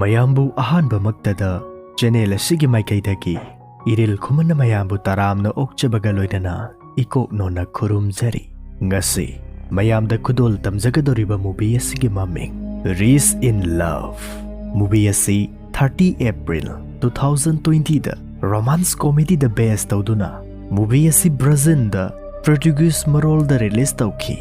mayambu ahanba maktada channel asigi maikaidagi Eril Khuman mayambu taramna okchabaga loidana ikok nona khurumjari ngasi mayamda khudol tamjagadoriba movie asigi maming Race in Love movie asi 30 April 2020 da romance comedy da best tawduna movie asi Brazil da Portuguese marol da release tawki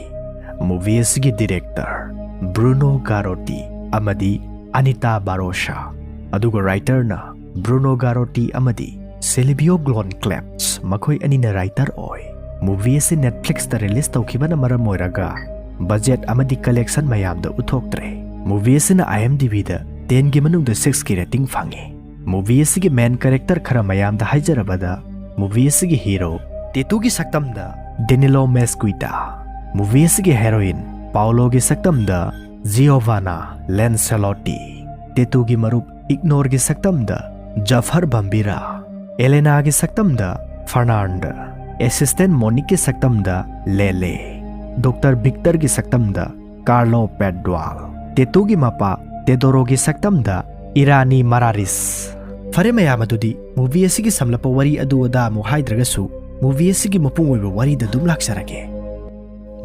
movie asigi director Bruno Garotti amadi Anita Barosha aduga writer na Bruno Garotti amadi Silvio Glonclaps makhoi anina writer oi movie ase Netflix da release tawkibana maram oiraga budget amadi collection mayam da uthoktre movie ase na IMDb da 10 gi manung da 6 ki rating fange movie ase gi main character khara mayam da haijarabada movie ase gi hero Teto gi saktam da Danilo Mesquita movie ase gi heroine Paula gi saktam da Giovanna Lancelotti Teto gi marup Ignore gi saktam da Jafar Bambira Elena gi saktam da Fernand assistant Monique gi saktam da Lele Dr. Victor gi saktam da Carlo Pedwal Teto gi mapa Tedoro gi saktam da Irani Mararis fare mayam adudi movie asigi samlapa wari adu ada mu haidragasu movie asigi mapung oiba wari da dum laksarage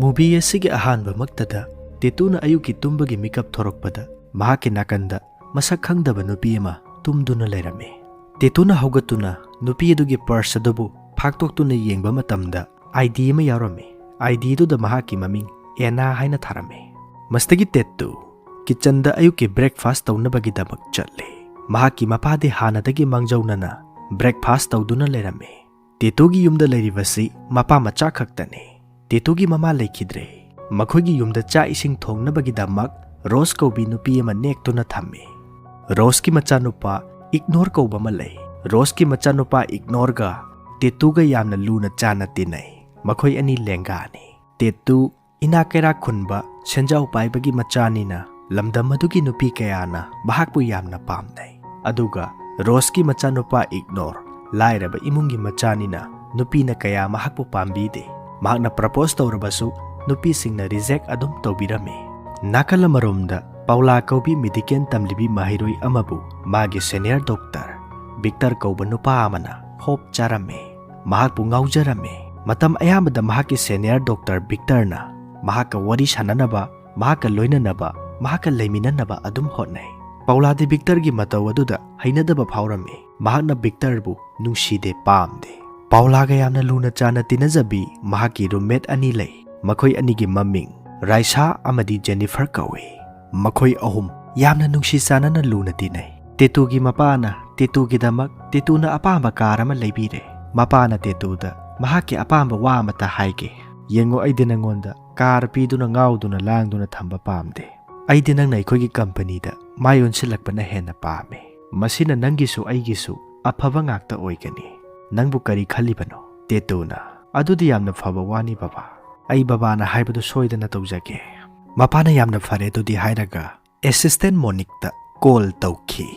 movie asigi ahanba maktada Teto na ayuki tumbagi makeup thorokpada mahaki nakanda masak khangdaba nupi ama tumduna leirame Teto na haugatuna nupi adugi purse adubu phaktoktuna yengba matamda ID ama yarame ID du da mahaki maming Ena haina tharame mastagi Teto kitchen da ayuki breakfast tawnabagi damak chatle mahaki mapade hanadagi mangjaunana breakfast tawduna leirame Teto gi yumda leiribasi mapa macha khaktane Teto gi mama lekhidre makhoigi yumda cha ising thongnabagi damak Rose kaubi nupi ama nektuna thamme Rose ki machanupa ignore kauba malai Rose ki machanupa ignore ga Teto ga yamna luna chana tinai makhoi ani lenga ni Teto inakera khunba senjau paibagi machani na lamdam adugi nupi kayana bahakpu yamna pamnai aduga Rose ki machanupa ignore lairaba imungi machani na nupi na kaya mahakpu pambi de mahakna propose tawrabasu nupi singna reject adum tawbirame nakala maromda Paula kaubi medical tamlibi mahiroi amabu magi senior doctor Victor kauba nupa amana hope charame mahakpu ngaujarame matam ayamada mahaki senior doctor Victor na mahaka wari sananaba mahaka loinanaba mahaka leiminanaba adum hotnai Paula de Victor gi mataw aduda hainadaba phawrame mahakna Victor bu nungside pamde Paula ga yamna luna chana tinajabi mahaki roommate ani lei makhoi ani gi maming Raisa amadi Jennifer kawi makhoi ahum yamna nungsi sanana luna tinai Teto gi mapana Teto gi damak Teto na apamba karama leibire mapana Teto da mahaki apamba wa mata haige yengo aidina ngonda kar piduna ngauduna langduna thamba pamde aidina nai khoi gi company da mayon silakpana hena pame masina nangisu aigisu aphaba ngakta oigani nangbu kari khalibano Teto na adudi yamna phaba wani baba ai baba na haibadu soidana tawjage mapana yamna fare dudi hairaga assistant Monique ta call tawki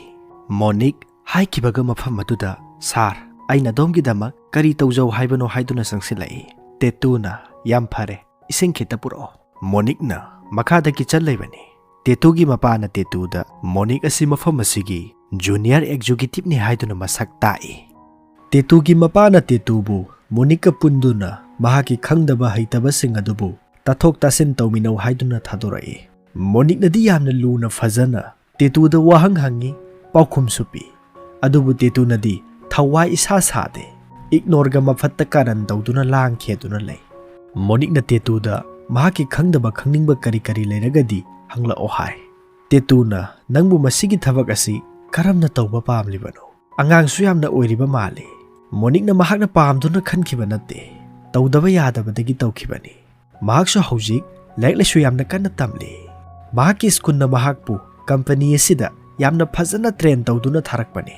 Monique haikibaga mafam aduda sar aina domgi dama kari tawjau haibano haiduna sangsilai Teto na yam phare ising khita puro Monique na makhada ki challebani Teto gi mapana Teto da Monique asi mafam asigi junior executive ni haiduna masak tai Teto gi mapana Teto bu Monique punduna mahaki khangdaba haitaba sing adubu tathok tasin tawminau haiduna thadorai Monique nadi yamna luna fazana Teto da wahang hangi paukhum supi adubu Teto nadi thawai isa sade ignore ga mafatta karan tawduna lang kheduna lei Monique na Teto da mahaki khangdaba khangningba kari kari leiragadi hangla ohai Teto na nangbu masigi thabak asi karamna tawba pamlibano angang su yamna oiriba mali Monique na mahakna pamduna khankiba natte tawdaba yadabadagi tawkhibani mahaksu haujik laiklesu yamna kanna tamli mahaki skun na mahakpu company asida yamna phajana train tawduna tharakpani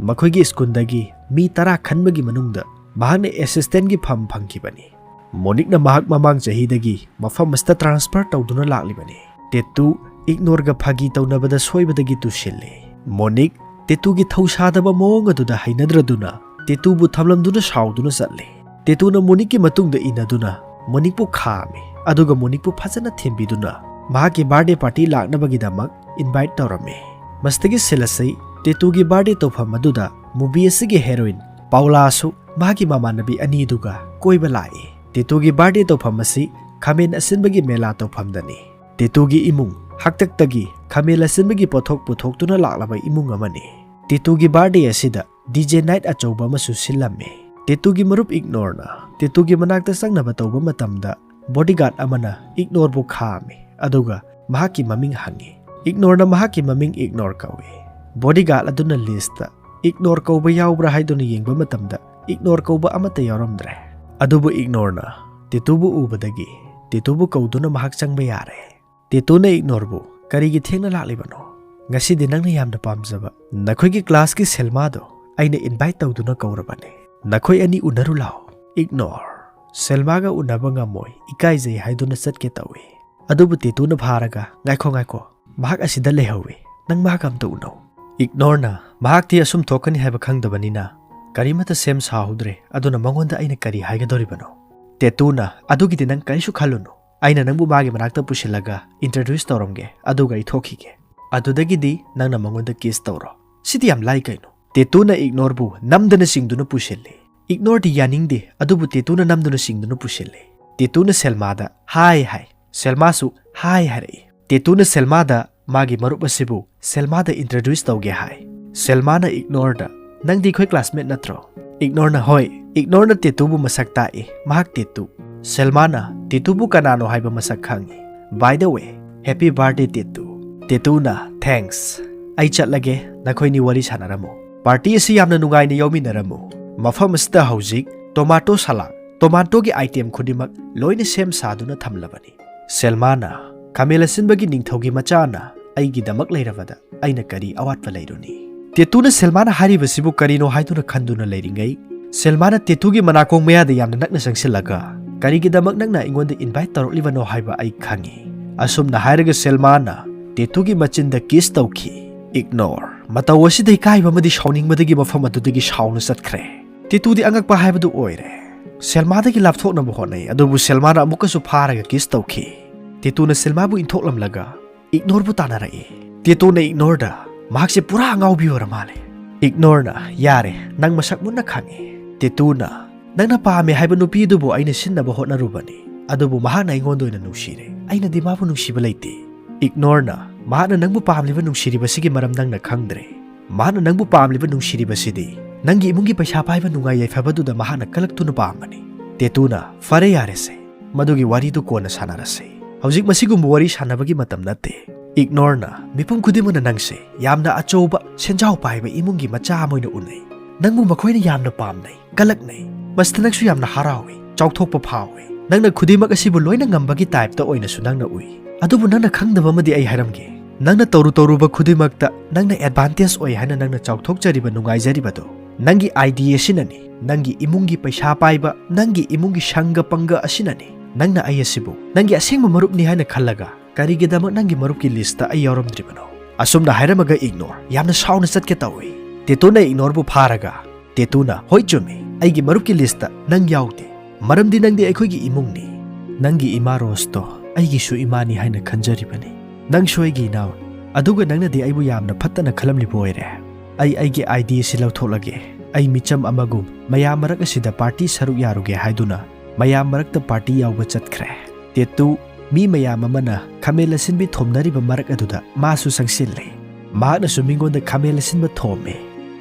makhoigi skun dagi mi tara khanbagi manungda mahakna assistant gi pham phangkibani Monique na mahak mamang jahi dagi mafam masta transfer tawduna laklibani Teto ignore ga phagi tawnabada soibadagi tusille Monique Teto gi thausadaba mong aduda hainadraduna Teto bu thamlamduna sauduna chatle Teto na Monique ki matungda inaduna Monique bu khame aduga Monique bu phajana thembiduna mahaki birthday party laknabagi damak invite tawrame Mastagi silasai Tetugi birthday tofam aduda movie asigi heroine Paula su mahaki mamanabi ani duga koiba lai. Tetugi birthday tofam asi khamen asinbagi mela tofamdani. Tetugi imung haktaktagi khamel asinbagi pothok puthok laklaba imung amani. Tetugi birthday asida DJ night achauba masu silamme. Tetugi marup ignore na. Tetugi manakta sangnaba tauba matamda bodyguard amana ignore bu khame aduga mahaki maming hangi. Ignore na mahaki maming ignore kawe. Bodyguard aduna lista ignore kauba yaubra haiduna yengba matamda ignore kauba amata yaramdre. Adubu ignore na Tetubu ubadagi Tetubu kauduna mahak changba yare. Tetuna ignore bu karigi thengna laklibano. Ngasi di nangna yamna pamjaba nakhoi gi class ki selma do aina invite tawduna kaurabane. Nakhoi ani unaru lao. Ignore selma ga unaba ngamoi ikai jai haiduna satke tawe. Adubu Tetuna pharaga ngaikho mahak asida lehawe nang mahak amta uno. Ignore na mahak ti asum thokani haiba khangdabanina karimata sem sahudre aduna mangonda aina kari haigadoribano. Tetuna adugi di nang karisu khalunu aina nangbu magi manakta pusilaga introduce tawramge aduga ithokige. Adudagi di nangna mangonda kiss tawro sidi yam lai kaino. Tetuna ignore bu namdana singduna pusille. Ignore di yaning de adubu Tetuna namduna singduna pusille. Tetuna selmada hi selma su hi hare. Tetuna selmada magi marup asibu selmada introduce tawge hai. Selmana ignore da nang di khoi classmate natro. Ignore na hoi ignore na Tetubu masak tae mahak Tetu. Selmana Tetubu kanano haiba masak khangi. By the way, happy birthday Tetu. Tetuna thanks. Ai chatlage nakhoi ni wari sanaramo. Party asi yamna nungai ni yauminaramo. Mafam asida haujik tomato salad tomato gi item khudimak loina sem saduna thamlabani. Selmana Kamela sinbagi ningthogi machana aigi damak leiravada aina kari awatpa leiruni. Tetuna Selmana haribasibu karino haiduna khanduna leiringai. Selmana Tetugi manakong mayada yamna nakna sangsilaga karigi damak nakna ingonda invite taroklibano haiba ai khangi. Asumna hairaga Selmana Tetugi machinda kiss tawki. Ignore matawasida ikaiba madi shawningmadagi mafam adudagi shawna satkre. Tetudi angakpa haibadu oire. Selmadagi lapthoknaba honai adubu Selmana amukasu pharaga kiss tawki. Tetuna Selmabu inthoklamlaga ignore bu tanarai. Tetuna ignore da mahakse pura ngaubi oramale. Ignore na yare nang masak munna khangi. Tetuna nangna paame haiba nupi dubu aina sinnaba hotnarubani. Adubu mahana ingondo ina nushire. Aina di mabu nushiba leite. Ignore na mahana nangbu paamliba nushiriba sige maram nangna khangdre. Mahana nangbu paamliba nushiriba sidi nangi imungi paisa paiba nungai yaifabadu da mahana kalaktuna paamani. Tetuna fare yare se madugi wari du kona sanarase. Haujik masigumbu wari sanabagi matam nate. Ignore na mipum kudimana nangse yamna achouba senjau paiba imungi macha amoina unai. Nangbu makhoina yamna pamnai galaknai. Mastanaksu yamna harawi chauthokpa phawi. Nangna khudimak asibu loina ngambagi type ta oina su nangna ui. Adubu nangna khangdaba madi ai haramge. Nangna toruba khudimakta nangna advantage oi hana nangna chauthokjariba nungaijariba do. Nangi idea sinani nangi imungi paisa paiba nangi imungi shanga panga asinani. Nangna ay asibu nangi asingma marup ni haina khallaga karigidama nangi marup ki lista ay yaramdribano. Asumna hairamaga ignore yamna sauna satke tawi. Tetuna ignore bu pharaga. Tetuna hoi chumi aigi marup ki lista nang yaude. Maramdi nangdi aikhoigi imungni. Nangi ima rosto aigi su imani haina khanjaribani. Nang shoigi naw aduga nangna di aibu yamna phattana khalamli boire. Aigi idea si lautholage. Ai micham amagum mayam marak asida party saruk yaruge haiduna mayam marakta party yauba chatkre. Tetu mi mayam amana khamela sinbi thomnariba marak aduda masu sangsille. Mahakna sumingonda khamela sinba thome.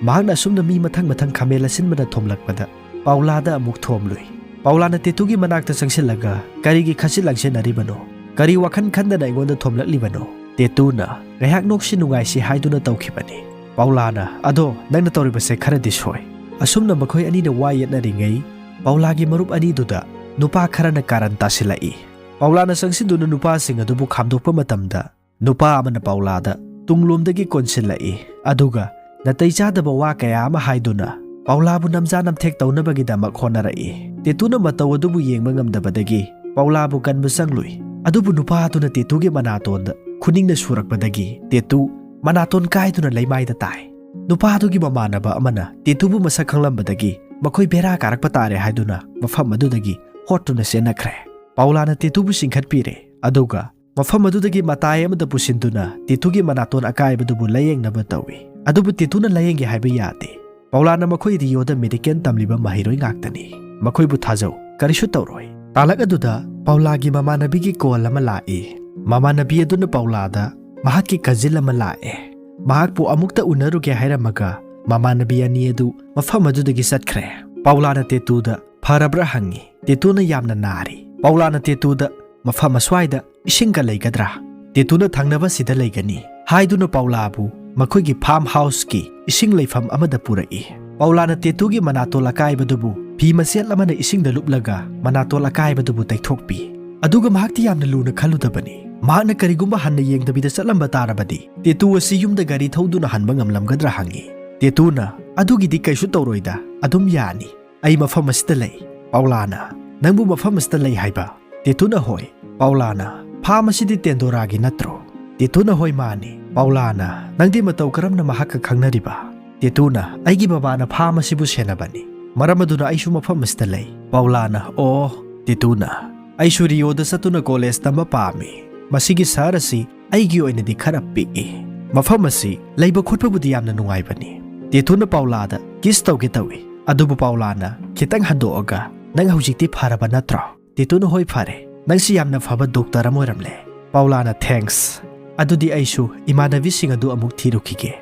Mahakna sumna mi mathang khamela sinbana thomlakpada Paula da amuk thomlui. Paula na Tetugi manakta sangsilaga karigi khasil langsenaribano. Kari wakhan khandana ingonda thomlaklibano. Tetuna rehak noksin nungai si haiduna tawkhibani. Paula na ado nangna tawribase khara disoi. Asumna makhoi ani na wayet na ringai Paula gi marup ani duda nupa khara na karan tasilai. Paula na sangsiduna nupa singa dubu khamdokpa matamda nupa amana Paula da tunglomdagi konsilai. Aduga nataichadaba wa kaya ama haiduna Paula bu namja namthek tawnabagi damak honarai. Tetuna mataw adubu yengba ngamdabadagi Paula bu kanba sanglui. Adubu nupa atuna Tetugi manatonda khuningna surakpadagi Tetu manaton kaiduna leimaida tai. Nupa adugi mamanaba amana Tetubu masak khanglambadagi makhoi bera karakpa tare haiduna mafam adudagi hotuna senakre. Paula na Tetubu singkhatpire aduga Mafam adudagi matai amada pusinduna Tetugi manaton akaibadubu layengnaba tawi. Adubu Tetuna layengge haiba yade. Paulana makhoi riyoda medical tamliba mahiroi ngaktani. Makhoibu thajau karisu tawroi. Talak aduda Paulagi mamanabigi call ama lae. Mamanabi aduna Paulada mahakki kazil ama lae. Mahakpu amukta unaruge hairamaga mamanabi ani adu mafam adudagi satkre. Paulana Tetuda Parabra hangi. Tetuna yamna nari. Paulana Tetuda mafam aswaida isingka leigadra. Tetuna thangnaba sida leigani. Haiduna Paulabu makhoi farm house ki ising leifam amada purai. Paulana Tetugi manatol akaibadubu phi masel amana isingda luplaga manatol akaibadubu taithokpi. Aduga mahakti yamna luna khaludabani. Mahakna karigumba hanna yengdabida chatlamba tarabadi. Tetu asi yumda gari thauduna hanba ngamlamgadra hangi. Tetuna adugidi kaisu tawroida adum yani. Ai mafam asida lei. Paulana nangbu mafam asida lei haiba. Tetuna hoi. Paulana farm asidi tendoragi natro. Tetuna hoi mani. Paulana nangdi matau karamna mahakka khangnariba. Tetuna aigi babana farm asibu senabani. Maramaduna aisu mafam asida lei. Paulana oh Tetuna aisu riyoda satuna college tamba pami. Masigi sarasi aigi oinadi khara pi'i. Mafam asi leiba khotpabudi yamna nungaibani. Tetuna Paulada kiss tawge tawi. Adubu Paulana khitang handoaga nang hujikti pharaba natra. Tetuna hoi phare. Nangsi yamna phaba doctor amoiramle. Paulana thanks. Adudi aisu imanavi singadu amuk thirukige.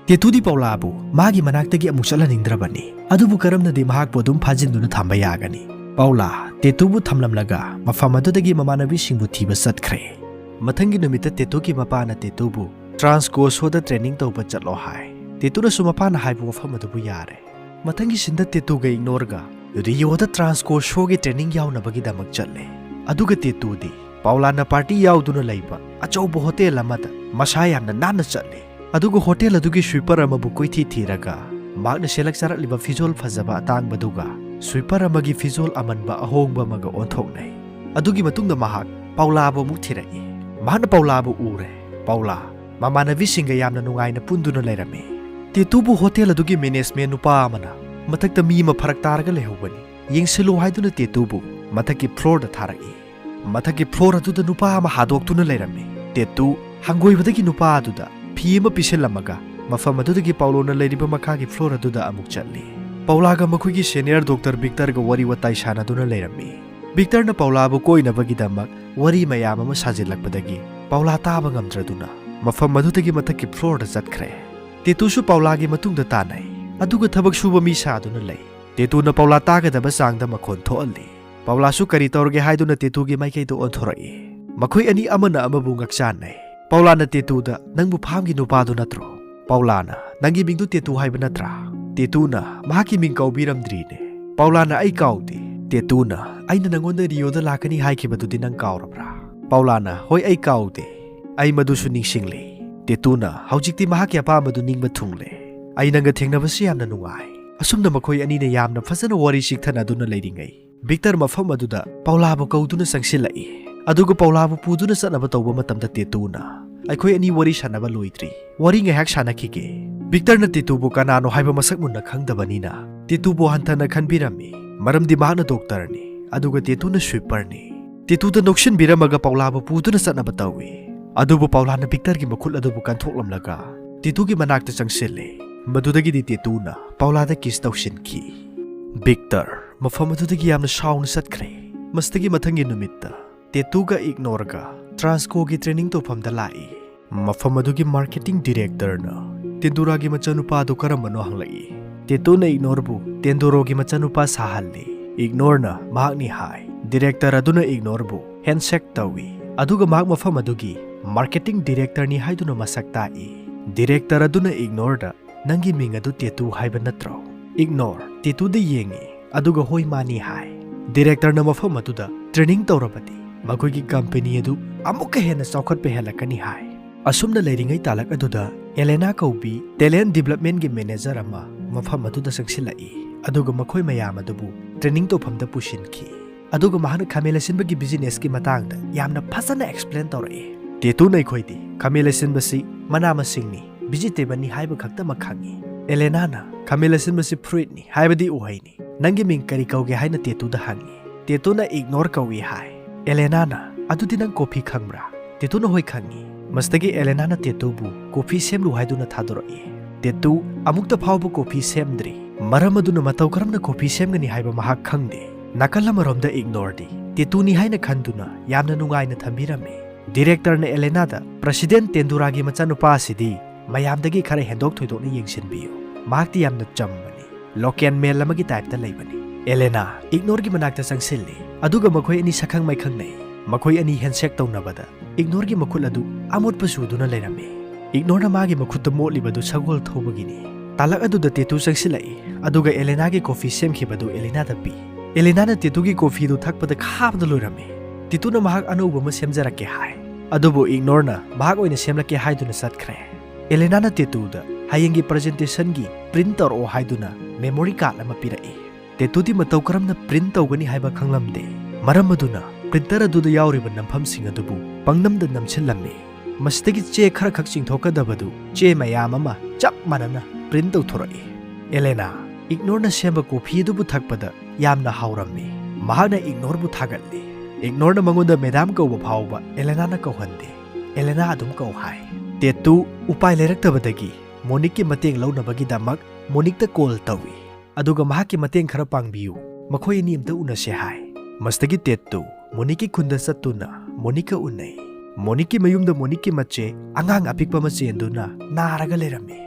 Tetudi Paulabu magi manaktagi amuk chalaningdrabani. Adubu karamnadi mahakpu adum phajinduna thamba yagani. Paula Tetubu thamlamlaga mafam adudagi mamanavi singbu thiba satkre. Mathangi numita Tetugi mapana Tetubu transco soda training tawba chatlo hai. Tetuna sumapana haibu mafam adubu yare. Mathangi sinda Tetuga ignorga riyoda transco shogi training yaunabagi damak chatle. Aduga Tetudi Paulana party yauduna laiba achaubu hotel amada masha yamna nana chatle. Aduga hotel adugi sweeper amabu koithi thiraga magna selak sarakliba fizol fazaba atangbaduga sweeper amagi fizol amanba ahongba maga onthoknai. Adugi matungda mahak Paulabu muk thirai. Mahana Paulabu ure. Paula mamanavi singa yamna nungaina punduna lairame. Tetubu hotel adugi management nupa amana mathakta mi ma pharak taraga lehubani. Yengsilu haiduna Tetubu mathaki floor da tharai. Mathaki floor aduda nupa ama hadoktuna lairame. Tetu hangoibadagi nupa aduda phi ama piselamaga mafam adudagi Paulona lairiba makhagi floor aduda amuk chatli. Paulaga makhuigi senior doctor Victor ga wari watai sanaduna lairame. Victor na Paulabu koinabagi damak wari mayam ama sajilakpadagi Paula taba ngamdraduna mafam adudagi mathaki floor da chatkre. Tetusu Paulagi matungda tanai. Aduga thabak suba mi saduna lei. Tetuna Paula tagadaba sangda makhon thoalli. Paula su kari tawrge haiduna Tetugi maikei do onthorai. Makhoi ani amana amabu ngakchanai. Paulana Tetuda nangbu phamgi nupadu natro. Paulana nangi mingdu Tetu haiba natra. Tetuna mahaki ming kaubiramdrine. Paulana ai kauti. Tetuna aina nangonda riyoda lakani haikibadudi nang kaurabra. Paulana hoi ai kauti. Ai madusu ningsingli. Tetuna haujikti mahaki apamadu ningba thungle. Ai nanga thengnabasi yamna nungai. Asumna makhoi anina yamna fasana wari sikthana aduna leiringai. Victor mafam aduda Paulabu kauduna sangsilai. Aduga Paulabu puduna satnaba tawba matamda Tetuna aikhoi ani wari sanaba loitri. Wari ngahak sanakige. Victor na Tetubu kanano haiba masak munna khangdabanina. Tetubu hantana khanbirami. Maramdi mahana doctor ni. Aduga Tetuna sweeper ni. Tetuda nokshin biramaga Paulabu puduna satnaba tawi. Adubu Paulana Victor gi makhul adubu kanthoklamlaga Tetugi manakta changsile. Madudagi di Tetuna Paulada kiss tawsinki. Victor mafam adudagi yamna shauna satkre. Mastagi mathangi numitta Tetuga ignorga transco gi training tofamda lai. Mafam adugi marketing director na Tenduragi machanupa adu karambano hanglai. Tetuna ignorbu Tendurogi machanupa sahalli. Ignore na mahakni hai. Director aduna ignorbu handshake tawi. Aduga mahak mafam adugi marketing director ni haiduna masak tai. Director aduna ignore da nangi ming adu Tetu haiba natro. Ignore Tetu da yengi aduga hoi mani hai. Director na mafam aduda training tawrabadi makhoi company adu amukka hena chawkhatpe helakani hai. Asumna leiringai talak aduda Elena Kaubi talent development gi manager ama mafam aduda sangsilai. Aduga makhoi mayam adubu training tofamda pushinki. Aduga mahana khamelasinba gi business gi matangda yamna phasana explain tawrai. Tetu nai khoidi khamelasinbasi mana masingni vegetable ni haiba khakta makhangi. Elena na khamelasinbasi fruit ni haibadi uhaini. Nangi ming kari kauge haina Tetu da hangi. Tetu na ignore kawi hai. Elena na adudi nang coffee khangmra. Tetuna hoi khangi mastagi Elena na Teto bu coffee semlu haiduna thadoroi Teto amukta phawbu coffee semdri maram aduna matau karamna coffee semgani haiba mahak khangde nakal amaromda ignore di Teto ni haina khanduna yamna nungaina thambirame Director na Elena da President Tenduragi machanupa asidi mayamdagi khara hendok thoidokna yengsinbiyu mahakti yamna chambani local mail amagi type ta leibani Elena ignore gi manakta sangsilli aduga makhoi ani sakhang mai khangnei makhoi ani handshake tawnabada ignore gi makhul adu amot pasuduna leirame ignore na magi makhut motlibadu sagol thobagini talak aduda Teto sangsilai aduga Elena gi coffee semkhibadu Elena da pi Elena na Teto gi coffee du thakpada khabda loirame Teto na mahak anuba ma semjarake hai adubu ignore na mahak oina semlake haiduna satkhre Elena na Teto da hayengi presentation gi printer o haiduna memory card ama pirai Teto di matau karamna print tawgani haiba khanglamde maram aduna printer aduda yauriba nampham sing adubu pangnamda namchillamme mastagi che khara khak chingthokadabadu che mayam ama chap manana print tawthorai Elena ignore na semba coffee adubu thakpada yamna hauramme mahana ignore bu thagalli ignore na mangonda madam kauba phawba Elena na kauhande Elena adum kau hai Teto upai leraktabadagi Monique ki mateng launabagi damak Monique ta call tawi aduga mahaki mateng khara pangbiyu makhoi ni amta unase hai mastagi Teto Monique khunda satuna Monique unai Monique mayumda Monique mache angang apikpa mache enduna naraga lerame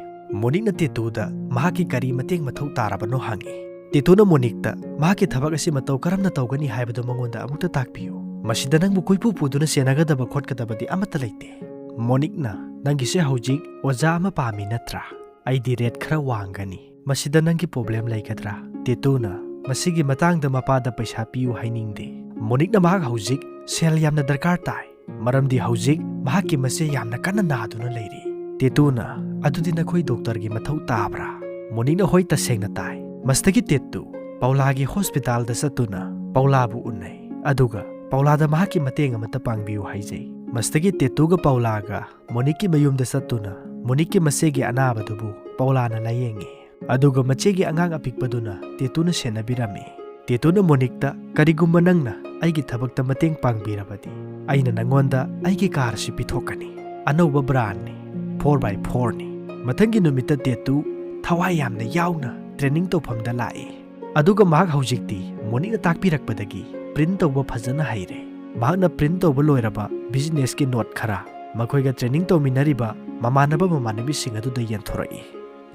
Monique na Teto da mahaki kari mateng mathau tarabano hangi Teto na Monique ta mahaki thabak asi matau karamna tawgani haibado mangonda amukta takpiyu masida nang mukoipu puduna senagadaba khotkadabadi amata leite Monique na nangise haujik oja ama pami natra aidi rate khara wangani masida nangi problem laikadra Teto na masigi matangda mapada paisa piyu hainingde Monique na mahak haujik sel yamna darkar tai maramdi haujik mahaki mase yamna kana naduna leiri Teto na adudi nakhoi doctor gi mathau tabra Monique na hoi tasengna tai mastagi Teto Paula gi hospital da satuna Paula bu unai aduga Paula da mahaki mateng amata pangbiyu haijai mastagi Teto ga Paula ga Monique ki mayum da satuna Monique ki masegi anabadubu Paula na layengi aduga machegi angang apikpaduna Teto na senabirame Teto na Monique ta karigumba nangna aigi thabakta mateng pangbirabadi aina nangonda aigi car si pithokani anoba brand ni 4x4 ni mathangi numita Teto thawai yamna yauna training tawphamda lai aduga mahak haujikti Monique na takpirakpadagi print tawba phajana haire mahakna print tawba loiraba business ki note khara makhoiga training tawminariba mamanabi sing aduda yenthorai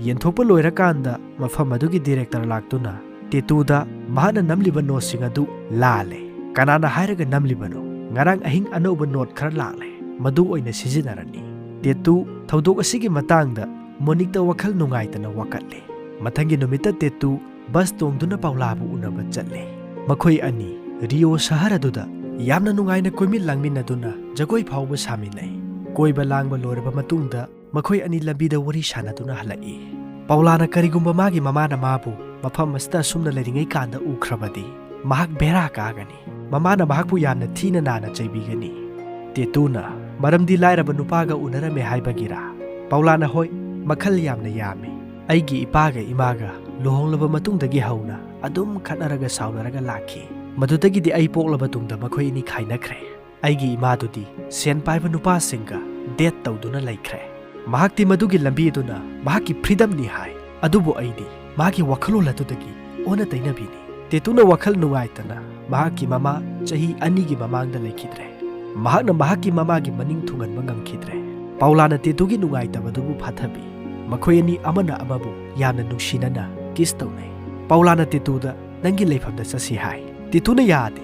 yenthokpa loirakanda mafam adugi director laktuna Teto da mahana namliba note sing adu lale kanana hairaga namlibano ngarang ahing anoba note khara laale madu oina sijinarani Teto thodok asigi matangda Monique ta wakhal nungaitana wakatle mathangi numita Teto bus tongduna Paula bu unaba chatle makhoi ani Rio shahar aduda yamna nungaina koimil langminaduna jagoi phawba saminai koiba langba loraba matungda makhoi ani lambida wari sanaduna halai Paula na karigumba magi mamana mabu mafam masta sumna leringai kanda ukhrabadi mahak bera kagani mamana mahakpu yamna thina nana chaibigani Teto na maramdi lairaba nupaga unarame haibagira Paula na hoi makhal yamna yame aigi ipaga imaga lohonglaba matungdagi hauna adum khanaraga saunaraga lakhi madudagidi ai poklaba tungda makhoi ni khainakre aigi imadudi sen paiba nupa singa date tawduna laikre mahakti madugi lambi duna mahaki freedom ni hai adubu aidi mahaki wakhalo latudagi ona tainabini Teto na wakhal nungaitana mahaki mama chahi ani gi mamangda laikhidre mahakna mahaki mama gi maning thungan mangamkhidre Paula na Teto gi nungaitabadu phathabi makhoi ani amana amabu yamna nungsinana kiss tawnai Paula na Teto da nangi leifamda sasi hai Teto na yade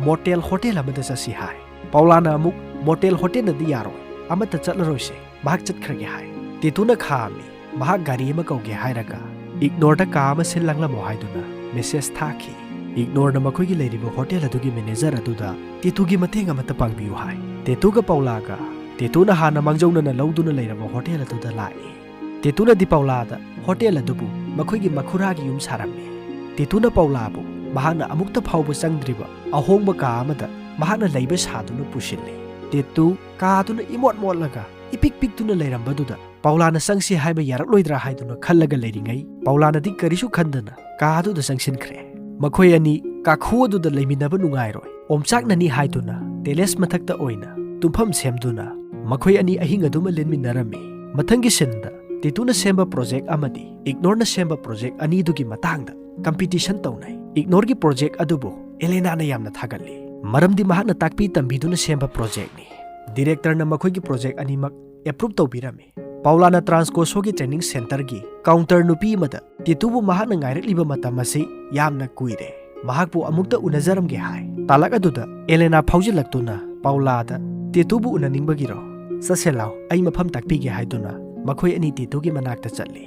motel hotel amada sasi hai Paula na amuk motel hotel na di yaro amata chatlaroise mahak chatkhage hai Teto na khami mahak gari ama kauge hairaga ignore da ka ama sillanglamo haiduna message thaki ignore na makhoi gi leiriba hotel adugi manager aduda Teto gi mateng amata pangbiu hai Teto ga Paula ga Teto na hana mangjauna na lauduna leiraba hotel aduda lai Teto na di Paula da hotel adubu makhoi gi makhura gi yum sarame Teto na Paula bu mahana amukta phawba sangdriba ahongba ka amada mahana leiba saduna pusille Teto ka duna imot motlaga ipik pik tuna leirambaduda Paula na sangsi haiba yarakloidra haiduna khallaga leiringai Paula na di karisu khandana ka du da sangsinkhre makhoi ani ka khuadu da leiminaba nungairoi omchak nani haiduna teles mathakta oina tumpham semduna makhoi ani ahing aduma lenminarami mathangi sinda Tetuna semba project amadi ignore na semba project ani dugi matangda competition taunai ignore gi project adubo Elena na yamna thagali maramdi mahakna takpi tambiduna semba project ni director na makhoi gi project ani mak approve tawbirami Paula na Transcoso gi training center gi counter nupi mada Tetubu mahakna ngairakliba matamasi yamna kuire mahakpu amukta unazaram gi hai talak aduda Elena phaujilaktuna Paula da Tetubu unaningbagiro saselao ai mafam takpi gi haiduna makhoi ani Tetu gi manakta chatli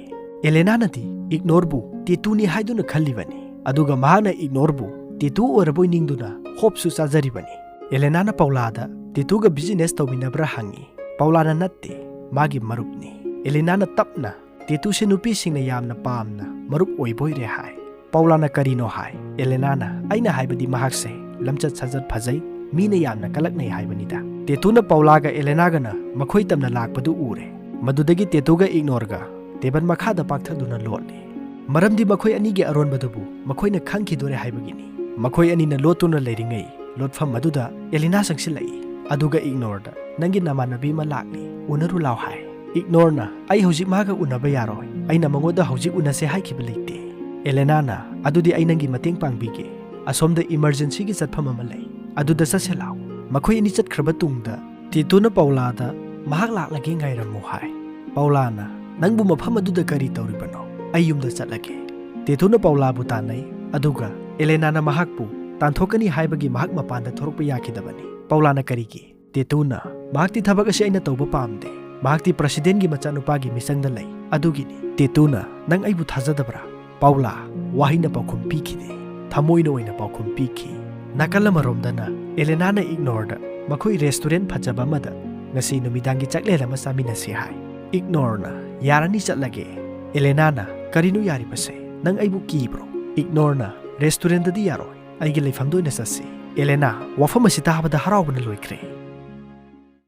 Elena nadi ignore bu Tetu ni haiduna khallibani aduga mahana ignore bu Tetu oraboi ningduna hope su chajaribani Elena na Paula da Tetu ga business tawminabra hangi Paula na natte magi marupni Elena na tapna Tetu se nupi singna yamna pamna marup oiboire hai Paula na karino hai Elena na aina haibadi mahakse lamchat sajat phajai mina yamna kalaknai haibanida Tetu na Paula ga Elena ga na makhoi tamna lakpadu ure madudagi Tetu ga ignore ga teban makhada pakthaduna lotni maramdi makhoi ani ge aron badubu makhoi na khangki dore haibagini makhoi ani na lotuna leiringai lotfam maduda Elena sangsilai aduga ignore da nangi namanabi ma lakni unaru law hai ignore na ai hojik maga unaba yaroi aina mangoda hojik unase haikhiba leite Elena na adudi ai nangi mateng pangbige asomda emergency gi chatpham ama lei aduda saselao makhoi ani chatkhraba tungda Tetu na Paula da mahak laklage ngairamu hai Paula na nangbu mafam aduda kari tawribano ai yumda chatlage Tetu na Paula bu tanai aduga Elena na mahakpu tanthokani haibagi mahak mapanda thorokpa yakhidabani Paula na karigi Tetu na mahakti thabak ase aina tawba pamde mahakti president gi machanupa gi misangda lei adugini Tetu na nang aibu thajadabra Paula wahina paukhum pikhide thamoina oina paukhum pikhi nakala maromdana Elena na ignore da makhoi restaurant phajaba mada ngasi numidangi chaklela ma saminasi hai ignore na yarani chatlage Elena na karinu yari pase nang aibu kibro ignore na restaurant dadi yaroi aigi leifamdo ina sasi Elena wafam asita habada harawbana loikre